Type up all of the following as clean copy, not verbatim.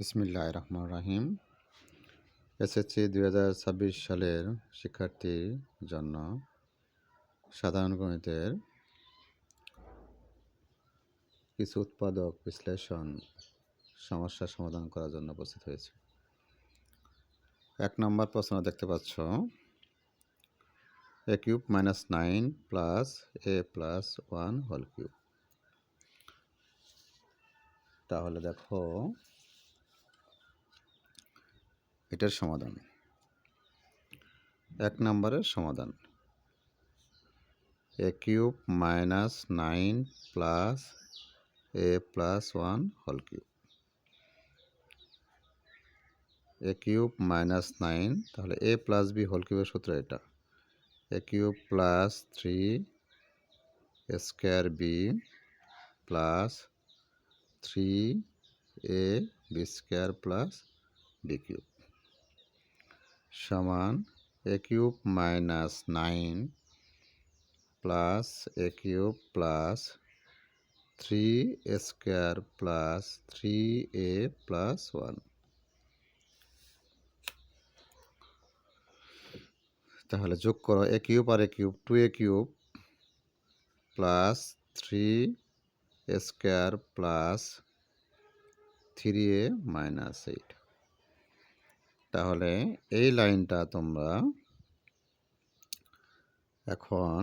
বিসমিল্লাহির রহমানির রহিম। এসএসসি ২০২৬ সালের শিক্ষার্থীর জন্য সাধারণ গণিতের কিছু উৎপাদক বিশ্লেষণ সমস্যা সমাধান করার জন্য উপস্থিত হয়েছে। ১ নম্বর প্রশ্ন দেখতে পাচ্ছ, a cube minus 9 plus a plus 1 whole cube। তাহলে দেখো এটার সমাধান। ১ নম্বরের সমাধান, a cube minus 9 plus a plus 1 whole cube। a cube minus 9, তাহলে a plus b whole cube এর সূত্র এটা, a cube plus 3 a square b plus 3 a b square plus b cube সমান a cube minus 9 plus a cube plus 3 a square plus 3a plus 1। তাহলে যোগ করো a cube আর a cube, 2a cube plus 3a square plus 3a minus 8। তাহলে এই লাইনটা তোমরা এখন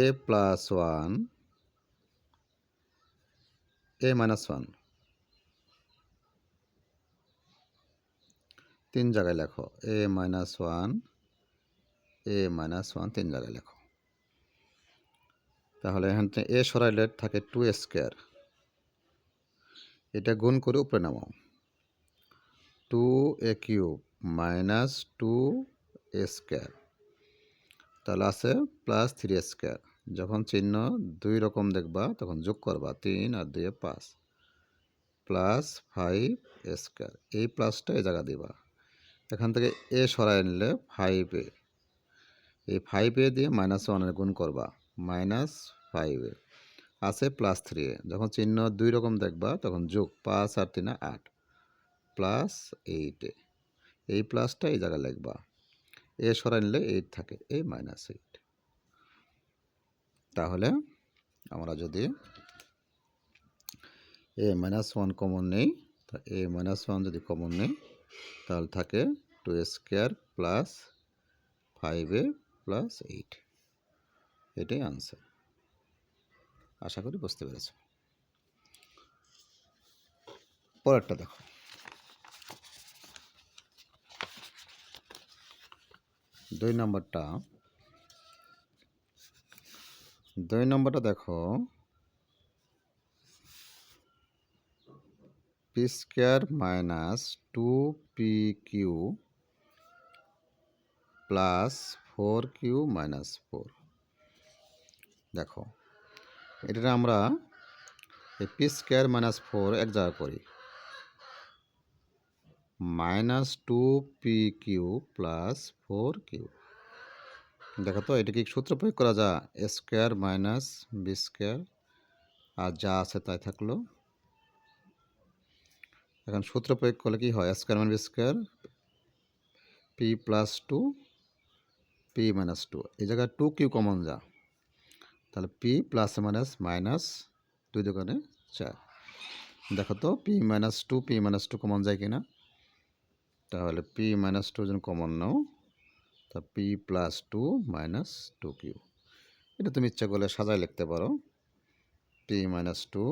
a প্লাস 1 a মাইনাস 1 তিন জায়গায় লেখো, a মাইনাস 1 a মাইনাস 1 তিন জায়গায় লেখো। তাহলে এখান থেকে a সরাইলে থাকে 2a স্কোয়ার, এটা গুণ করে উপরে নামাও, 2a cube minus 2a square, তাহলে আছে প্লাস 3a স্কোয়ার। যখন চিহ্ন দুই রকম দেখবা তখন যোগ করবা, 3 আর 2 5 প্লাস 5a স্কোয়ার, এই প্লাসটা এই জায়গা দিবা। এখান থেকে এ সরাই নিলে 5a, এই 5a দিয়ে মাইনাস 1 গুণ করবা, মাইনাস 5a আছে প্লাস 3a। যখন চিহ্ন দুই রকম দেখবা তখন যোগ, 5 আর 3 8 প্লাস 8a, এই প্লাসটা এই জায়গায় লিখবা, এ সরাই নিলে 8 থাকে, এই মাইনাস 8। তাহলে আমরা যদি a মাইনাস 1 কমন নেই, তা a মাইনাস 1 যদি কমন নেই তাহলে থাকে 2a square plus 5a plus 8। এটাই আনসার। আশা করি বুঝতে পেরেছ। পরেরটা দেখো, দুই নম্বরটা দেখো, p square minus 2pq plus 4q minus 4। দেখো এটা আমরা এই p স্কোয়ার মাইনাস 4 এক জায়গা করি, মাইনাস 2pq প্লাস 4q। দেখো তো এটা কি সূত্র প্রয়োগ করা যায়, a square minus B square, আর যা আছে তাই থাকলো। এখন সূত্র প্রয়োগ করলে কি হয়, square minus B square P plus 2 P minus 2, এই জায়গায় 2q কমন যা, তাহলে পি প্লাস মাইনাস মাইনাস 2 দোকানে 4। দেখো তো P minus 2 P minus 2 common যায় কিনা, তাহলে পি মাইনাস 2 যেন কমন নাও, তা পি প্লাস 2 মাইনাস 2q। এটা তুমি ইচ্ছা করলে সাজায় লিখতে পারো, P minus 2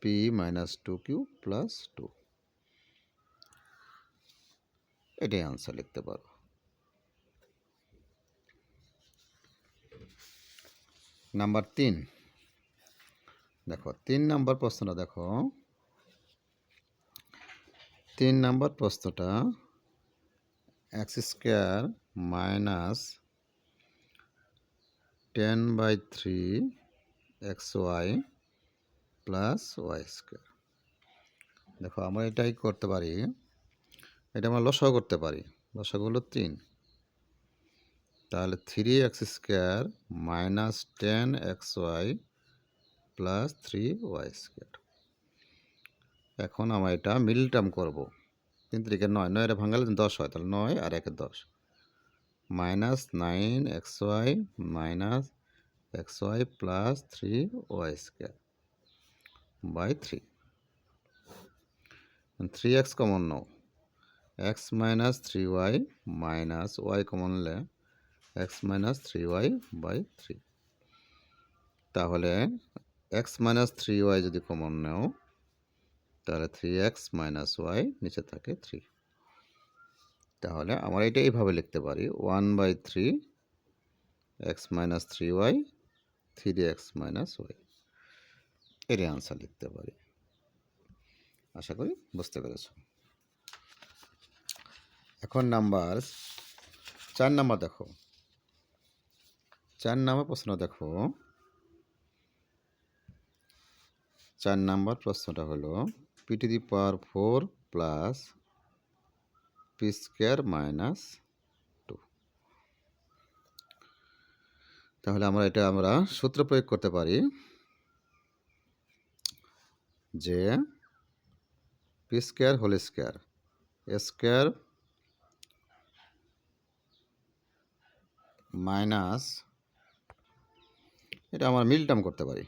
P minus 2q plus 2, এটাই আনসার লিখতে পারো। নাম্বার 3 দেখো, 3 নম্বর প্রশ্নটা দেখো, 3 নম্বর প্রশ্নটা এক্স স্কোয়ার মাইনাস 10/3 xy প্লাস ওয়াই স্কোয়ার। দেখো আমরা এটাই করতে পারি, এটা আমরা লসাগু করতে পারি, লসাগু হলো 3, তাহলে 3x square minus 10xy plus 3y square. এখন আমরা এটা মিডল টার্ম করব। 3 3 9, 9 এর ভাঙালে 10 হয়, তাহলে 9 আর 1 10 minus 9xy minus xy plus 3y square by 3। 3x common নাও, x minus 3y minus y কমন নিলে x মাইনাস 3y বাই 3। তাহলে x মাইনাস 3y যদি কমন নাও তাহলে 3x মাইনাস y নিচে থাকে 3। তাহলে আমরা এটা এইভাবে লিখতে পারি 1/3 x minus 3y 3x minus y, এর আনসার লিখতে পারি। আশা করি বুঝতে পেরেছ। এখন নাম্বার 4 নাম্বার দেখো। 4 নাম্বার প্রশ্ন দেখো। 4 নাম্বার প্রশ্নটা হলো P to the power 4 plus P square minus 2। তাহলে আমরা সূত্র প্রয়োগ করতে পারি যে P square whole square square minus, এটা আমরা মিল টার্ম করতে পারি,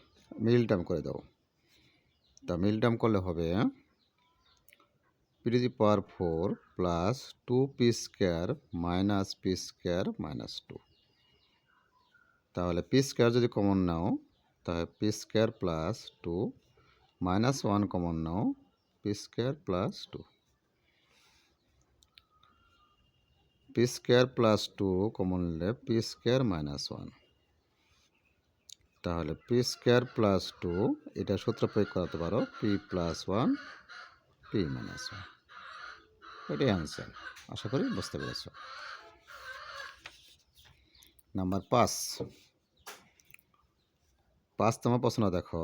মিল টার্ম করে দাও। তা মিল টার্ম করলে হবে p to the power 4 plus 2p square minus p square minus 2। তাহলে পি স্কোয়ার যদি কমন নাও তাহলে p square plus 2 minus 1 common নাও p square plus 2। P square plus 2 common নিলে পি স্কোয়ার মাইনাস 1। তাহলে পি স্কোয়ার প্লাস 2 এটা সূত্র প্রয়োগ করাতে পারো পি প্লাস 1 পি মাইনাস 1, এটাই আনসার। আশা করি বুঝতে পেরেছ। নাম্বার 5 তোমার প্রশ্ন দেখো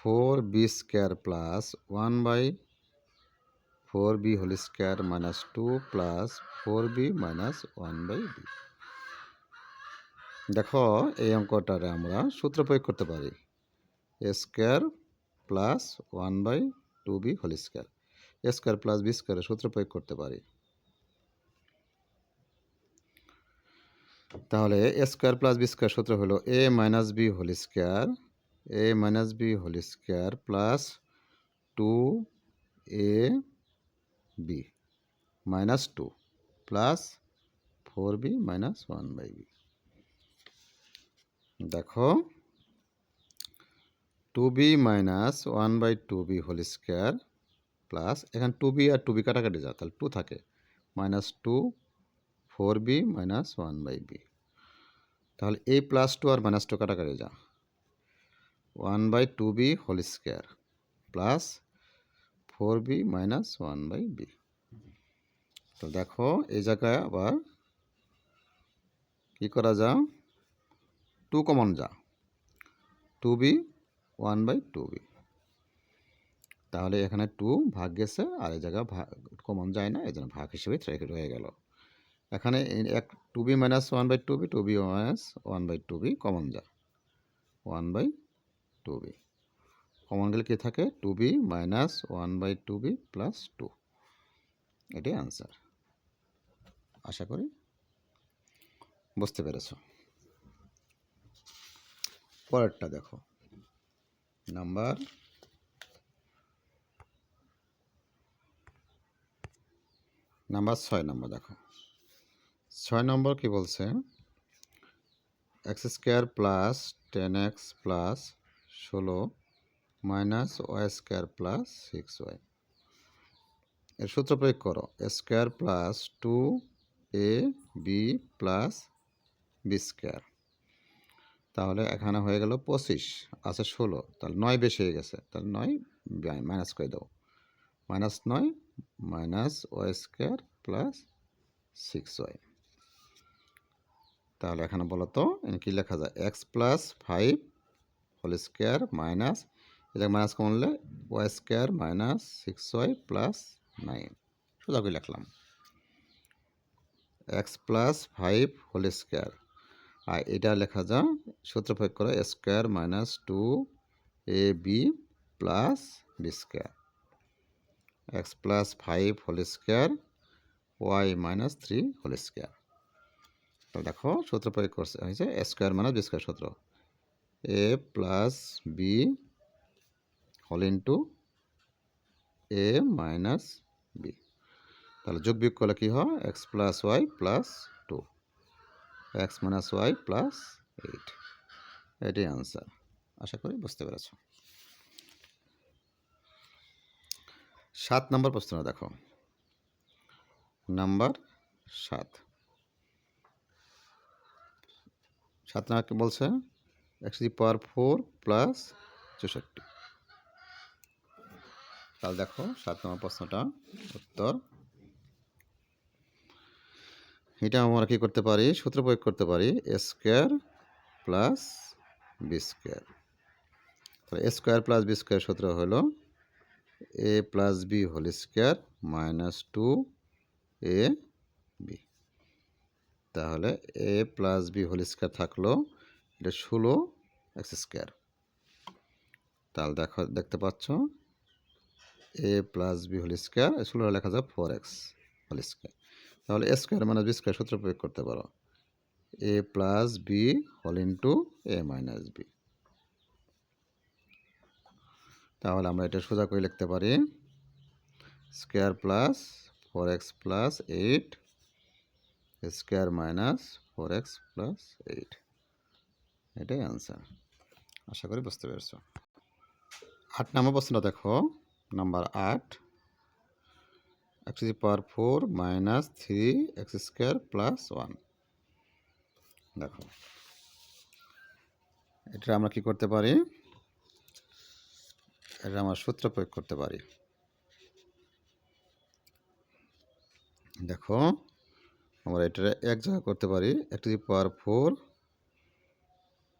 4b square plus 1/4b whole square minus 2 plus 4b minus 1/b। দেখো এই অঙ্কটারে আমরা সূত্র প্রয়োগ করতে পারি a square plus 1/2b whole square, a square plus b স্কোয়ারের সূত্র প্রয়োগ করতে পারি। তাহলে a square plus B square সূত্র হলো a minus b whole square, a minus b whole square plus 2ab minus 2 plus 4b minus 1/b। দেখো 2b minus 1/2b whole square plus, এখানে 2b আর 2b কাটাকাটি যায় তাহলে 2 থাকে, মাইনাস 2 4b মাইনাস 1/b। তাহলে a plus 2 R minus 2 কাটাকাটি যা 1/2b whole square plus 4b minus 1/b। তো দেখো এই জায়গায় আবার কি করা যা 2 কমন যা 2b 1/2b। তাহলে এখানে 2 ভাগ গেছে আর এই জায়গায় কমন যায় না, এই জন্য ভাগ হিসেবে রয়ে গেল। এখানে 2b minus 1/2b 2b minus 1/2b common যা 1/2b কমন গেলে কি থাকে 2b মাইনাস 1/2b প্লাস 2, এটাই আনসার। আশা করি বুঝতে পেরেছ। পরেরটা দেখো নাম্বার 6 নম্বর দেখো। 6 নম্বর কি বলছে X square plus 10x plus 16 minus Y square plus 6y এর সূত্র প্রয়োগ করো square plus 2ab plus B square. তাহলে এখানে হয়ে গেল 25 আছে 16, তাহলে 9 বেশি হয়ে গেছে, তাহলে 9 মাইনাস করে দাও, minus 9 minus Y square plus 6y। তাহলে এখানে বলো তো কি লেখা যায় x plus 5 whole square minus, এটা মাইনাস কমলে y square minus 6y plus 9, সোজা করে লিখলাম এক্স প্লাস 5 হোল স্কোয়ার। আর এটা লেখা যা সূত্র প্রয়োগ করে square minus 2ab plus B square, x plus 5 whole square y minus 3 whole square. তাহলে দেখো সূত্র প্রয়োগ করছে হয়েছে এ স্কোয়ার মাইনাস বি স্কোয়ার সূত্র, a plus b whole into a minus b. তাহলে যোগ বিয়োগ করলে কী হয়, x plus y plus 2, x minus y plus 8, এটাই আনসার। আশা করি বুঝতে পেরেছ। 7 নম্বর প্রশ্ন দেখো, নাম্বার 7 নম্বর বলছে x to the power 4 plus 64। তাহলে দেখো 7 নম্বর প্রশ্নটা উত্তর, এটা আমরা কি করতে পারি, সূত্র প্রয়োগ করতে পারি a square plus B square. তাহলে a square plus B square সূত্র হলো a plus b whole square minus 2 a b. তাহলে a plus b whole square থাকলো, এটা 16 এক্স স্কোয়ার। তাহলে দেখো দেখতে পাচ্ছ a plus b whole square 16 লেখা যায় 4x হোল স্কোয়ার। তাহলে a square minus B square সূত্র প্রয়োগ করতে পারো a plus b whole into a minus b. তাহলে আমরা এটা সোজা করে লিখতে পারি square plus 4x plus 8 square minus 4x plus 8, এটাই আনসার। আশা করি বুঝতে পেরেছ। 8 নম্বর প্রশ্নটা দেখো, number 8 x to the power 4 minus 3 x square plus 1। দেখো এটা আমরা কি করতে পারি, এটা আমরা সূত্র প্রয়োগ করতে পারি। দেখো আমরা এটা এক জায়গায় করতে পারি x to the power 4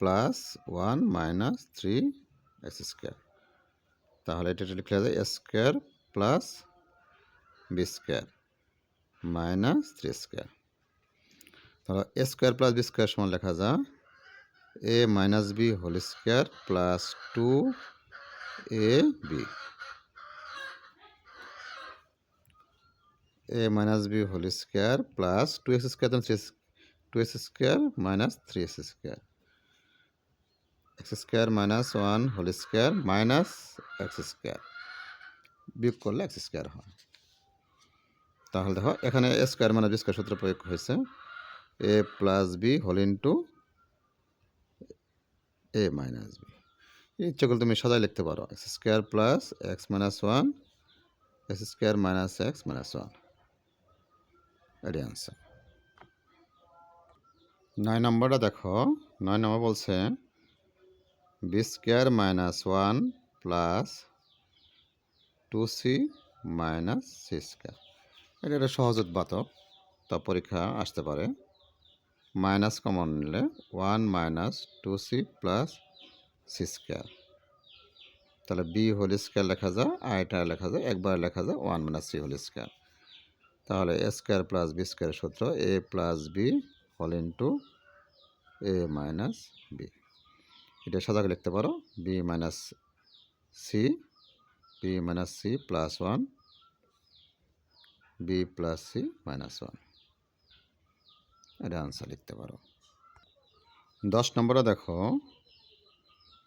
plus 1 minus 3 x square. তাহলে এটা লিখে যায় a square plus B square minus 3 square. তাহলে a square plus B square সমান লেখা যায় a minus b whole square plus 2 a b, a minus b whole square plus 2x square 2x square minus 3x square, x square minus 1 whole square minus x square, বিয়োগ করলে x square হয়। তাহলে দেখো এখানে a square minus B square সূত্র প্রয়োগ হয়েছে a plus b whole into a minus b. ইচ্ছে করলে তুমি সাজায় লিখতে পারো x square plus x minus 1 x square minus x minus 1, এটাই আনসার। 9 নম্বরটা দেখো, 9 নম্বর বলছে b square minus 1 plus 2c minus c square. এটা একটা সহজ উৎপাদক, তা পরীক্ষা আসতে পারে। মাইনাস কমন নিলে 1 minus 2c plus c square. তাহলে বি হোল স্কোয়ার লেখা যায়, আর এটা লেখা যায় একবার লেখা যায় 1 মাইনাস সি হোল স্কোয়ার। তাহলে এ স্কোয়ার প্লাস বি স্কোয়ারের সূত্র a plus b whole into a minus b. এটা সাদা করে লিখতে পারো b minus c plus 1 b plus c minus 1, এটা আনসার লিখতে পারো। 10 নম্বরে দেখো,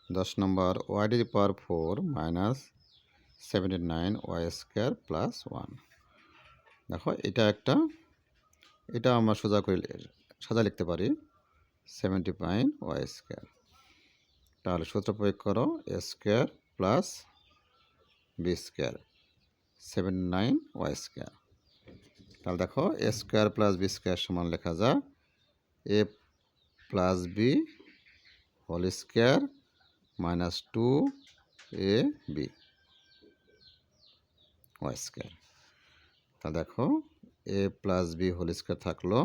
10 নম্বর y to the power 4 minus 79 y square plus 1। দেখো এটা আমরা সোজা লিখতে পারি 79 ওয়াই স্কোয়ার। তাহলে সূত্র প্রয়োগ করো a square plus B square 79 y square. তাহলে দেখো a square plus B square সমান লেখা যায় a plus b whole square minus 2 a b y square. তাহলে দেখো a plus b whole square থাকলো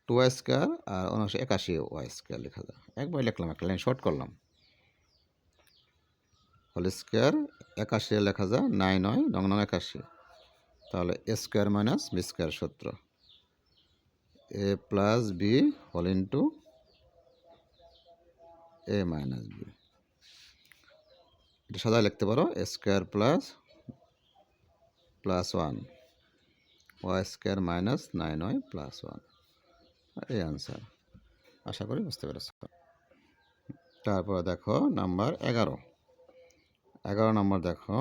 2 ওয়াই স্কোয়ার আর 81 ওয়াই স্কোয়ার লেখা যায়। একবার লিখলাম, একটা লাইন শর্ট করলাম, হোল স্কোয়ার 81 লেখা যায় 9 9 9 9 81। তাহলে a square minus B square সূত্র a plus b whole into a minus b. এটা সাজায় লিখতে পারো a square plus 1 y square minus 9y plus 1, এই আনসার। আশা করি বুঝতে পেরেছ। তারপরে দেখো নাম্বার 11 নম্বর দেখো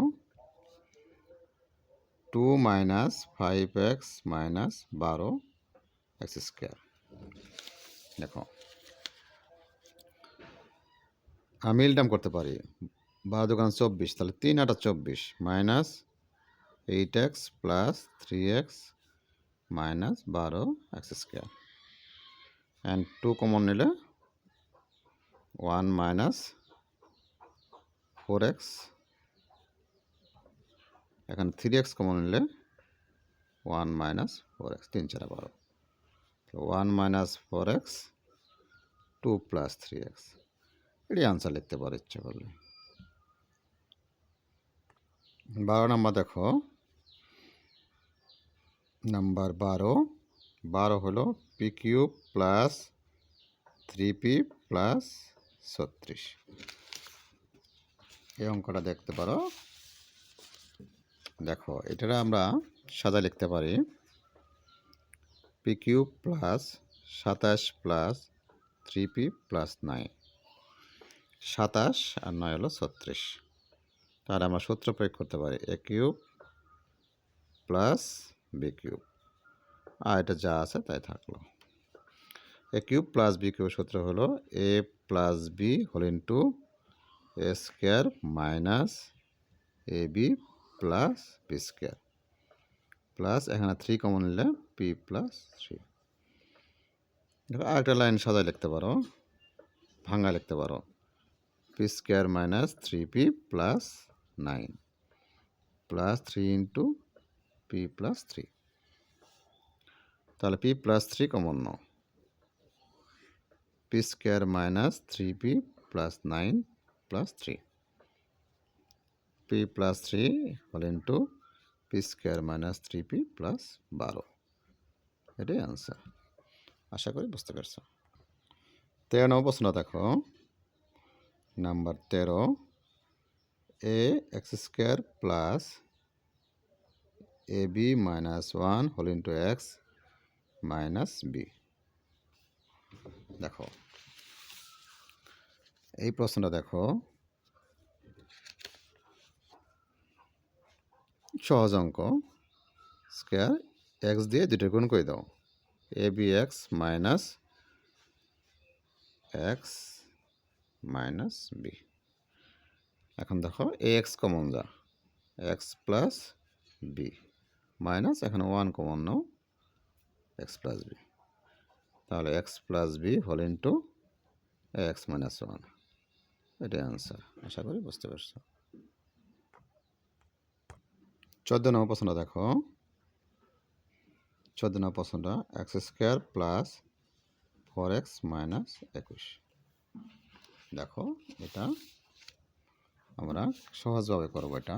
2 minus 5x minus 12 x square. দেখো আমি মিলটাম করতে পারি, 12 দোকান 24, তাহলে 3 8 24 minus 8x plus 3x minus 12 x square, and 2 common নিলে 1 মাইনাস 4x, এখানে 3x কমন নিলে 1 minus 4x, 3 4 12, 1 minus 4x 2 plus 3x, এটি আনসার লিখতে পারো ইচ্ছা করলে। 12 নম্বর দেখো নাম্বার 12 হলো P cube plus 3p plus 36, এই অঙ্কটা দেখতে পারো। দেখো এটা আমরা সাজা লিখতে পারি p cube plus 27 plus 3p plus 9, 27 আর 9 হলো 36, তাহলে আমরা সূত্র প্রয়োগ করতে পারি a cube plus b cube, আর এটা যা আছে তাই থাকলো। A cube plus b cube সূত্র হলো a plus b whole into a square minus a b plus B square plus এখানে 3 কমন নিলে পি প্লাস 3। আরেকটা লাইন সাজায় লিখতে পারো, ভাঙা লিখতে পারো p square minus 3p plus 9 plus 3 into p plus 3, তাহলে পি প্লাস 3 কমন নাও, p square minus 3p plus 9 plus 3, p plus 3 whole into p square minus 3p plus 12, এটাই আনসার। আশা করি বুঝতে পারছো। 13 নম্বর প্রশ্ন দেখো number 13 a x square plus a b minus 1 whole into x minus b. দেখো এই প্রশ্নটা দেখো সহজ অঙ্ক, স্কোয়ার এক্স দিয়ে দুটো গুণ করে দাও, a b x minus x minus b. এখন দেখো এ এক্স কমন যা, এক্স প্লাস বি মাইনাস এখানে 1 কমন নাও এক্স প্লাস বি, তাহলে x plus b whole into x minus 1, এটাই আনসার। আশা করি বুঝতে পারছো। 14 নম্বর প্রশ্নটা দেখো, 14 নম্বর প্রশ্নটা X square plus 4x minus 21। দেখো এটা আমরা সহজভাবে করবো। এটা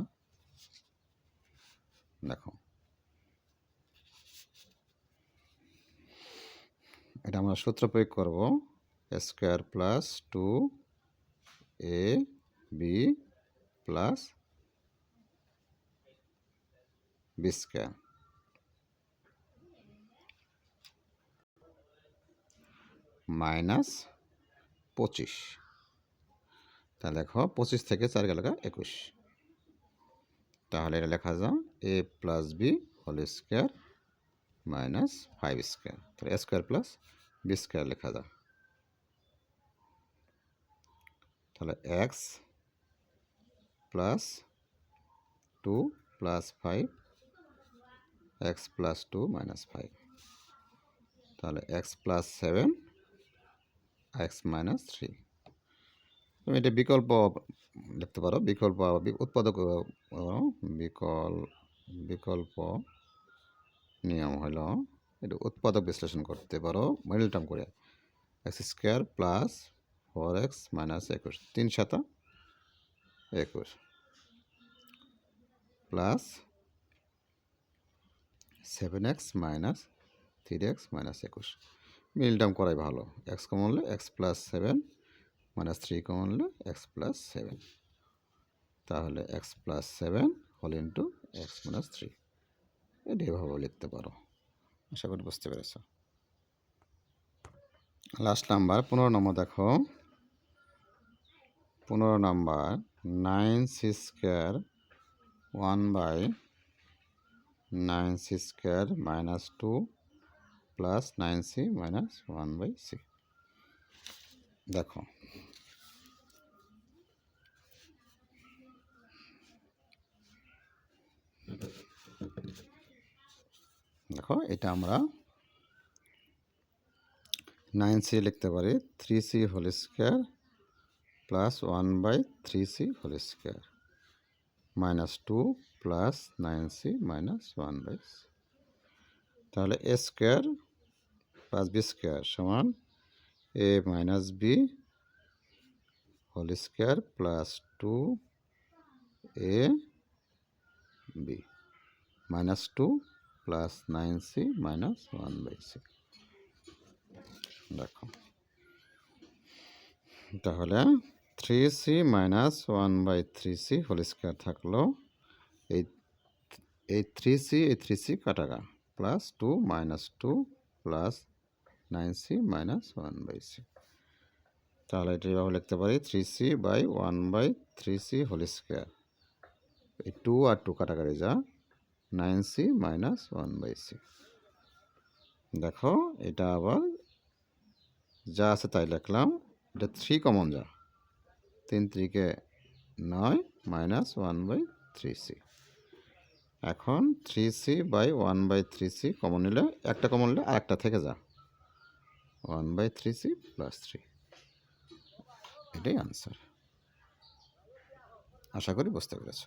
দেখো এটা আমরা সূত্র প্রয়োগ করব a square plus 2ab plus B square minus 25। তাহলে দেখো 25 থেকে 4 গেল 21, তাহলে এটা লেখা যায় a plus b whole square minus 5 square, তাহলে a square plus B square লেখা যায়। তাহলে x plus 2 plus 5 x plus 2 minus 5, তাহলে এক্স প্লাস 7 এক্স মাইনাস 3। তুমি এটা বিকল্প লিখতে পারো, বিকল্প উৎপাদক বিকল্প নিয়ম হলো এটা উৎপাদক বিশ্লেষণ করতে পারো মিডল টার্ম করে, x square plus 4x minus 21, 3 7 21 plus 7x minus 3x minus 21, middle term করাই ভালো। এক্স কমন হলে এক্স প্লাস 7 মাইনাস 3 কমন হলে এক্স প্লাস 7, তাহলে x plus 7 whole into x minus 3 এটা এভাবে লিখতে পারো। আশা করি বুঝতে পেরেছ। লাস্ট নাম্বার 15 নম্বর দেখো। 15 number 9c square 1/9c square minus 2 plus 9c minus 1/c। দেখো দেখো এটা আমরা 9c লিখতে পারি 3c whole square plus 1/3c whole square minus 2 plus 9c minus 1/c। তাহলে a square plus b square সমান a minus b whole square plus 2ab minus 2 plus 9c minus 1/c। দেখো তাহলে 3c minus 1/3c whole square থাকলো, এই 3c কাটাকা plus 2 minus 2 plus 9c minus 1/c। তাহলে এটা এভাবে লিখতে পারি 3c by 1/3c whole square, এই 2 আর 2 কাটাকাটি যা 9c মাইনাস 1/c। দেখো এটা আবার যা আছে তাই লিখলাম, এটা 3 কমন যা 3 3 9 মাইনাস 1/3c। এখন 3c বাই 1/3c কমন নিলে একটা কমন নিলে আরেকটা থেকে যা 1/3c প্লাস 3, এটাই আনসার। আশা করি বুঝতে পেরেছ।